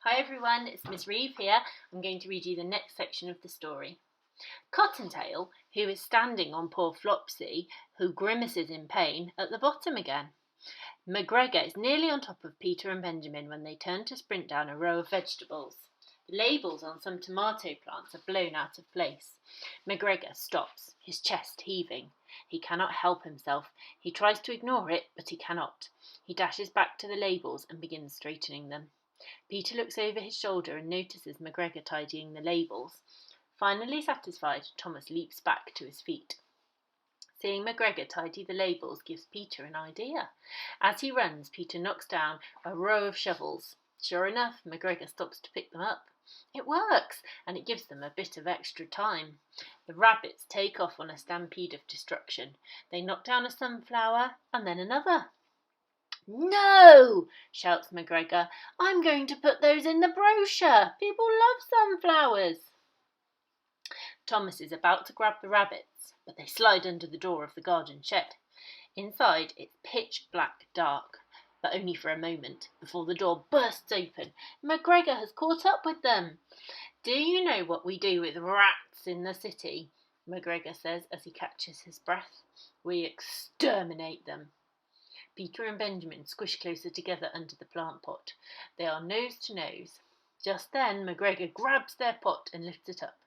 Hi everyone, it's Miss Reeve here. I'm going to read you the next section of the story. Cottontail, who is standing on poor Flopsy, who grimaces in pain, at the bottom again. McGregor is nearly on top of Peter and Benjamin when they turn to sprint down a row of vegetables. The labels on some tomato plants are blown out of place. McGregor stops, his chest heaving. He cannot help himself. He tries to ignore it, but he cannot. He dashes back to the labels and begins straightening them. Peter looks over his shoulder and notices McGregor tidying the labels. Finally satisfied, Thomas leaps back to his feet. Seeing McGregor tidy the labels gives Peter an idea. As he runs, Peter knocks down a row of shovels. Sure enough, McGregor stops to pick them up. It works, and it gives them a bit of extra time. The rabbits take off on a stampede of destruction. They knock down a sunflower, and then another. "No!" shouts McGregor. "I'm going to put those in the brochure. People love sunflowers." Thomas is about to grab the rabbits, but they slide under the door of the garden shed. Inside, it's pitch black dark, but only for a moment, before the door bursts open. McGregor has caught up with them. "Do you know what we do with rats in the city?" McGregor says as he catches his breath. "We exterminate them." Peter and Benjamin squish closer together under the plant pot. They are nose to nose. Just then McGregor grabs their pot and lifts it up.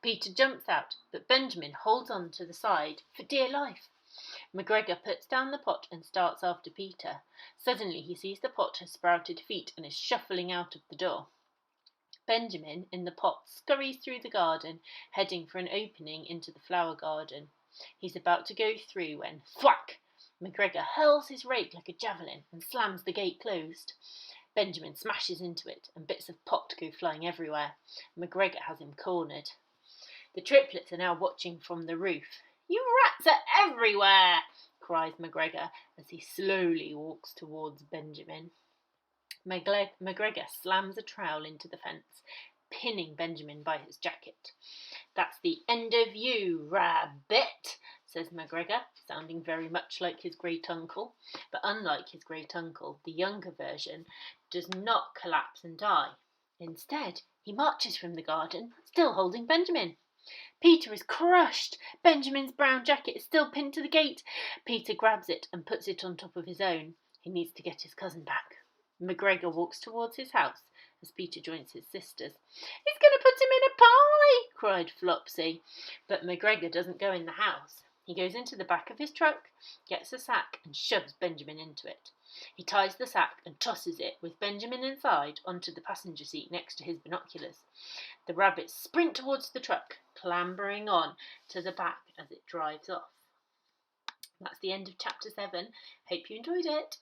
Peter jumps out, but Benjamin holds on to the side for dear life. McGregor puts down the pot and starts after Peter. Suddenly he sees the pot has sprouted feet and is shuffling out of the door. Benjamin, in the pot, scurries through the garden, heading for an opening into the flower garden. He's about to go through when, thwack! McGregor hurls his rake like a javelin and slams the gate closed. Benjamin smashes into it and bits of pot go flying everywhere. McGregor has him cornered. The triplets are now watching from the roof. "You rats are everywhere!" cries McGregor as he slowly walks towards Benjamin. McGregor slams a trowel into the fence, pinning Benjamin by his jacket. "That's the end of you, rabbit," says McGregor, sounding very much like his great-uncle. But unlike his great-uncle, the younger version does not collapse and die. Instead, he marches from the garden, still holding Benjamin. Peter is crushed. Benjamin's brown jacket is still pinned to the gate. Peter grabs it and puts it on top of his own. He needs to get his cousin back. McGregor walks towards his house as Peter joins his sisters. "He's going to put him in a pie!" cried Flopsy. But McGregor doesn't go in the house. He goes into the back of his truck, gets a sack and shoves Benjamin into it. He ties the sack and tosses it, with Benjamin inside, onto the passenger seat next to his binoculars. The rabbits sprint towards the truck, clambering on to the back as it drives off. That's the end of chapter 7. Hope you enjoyed it.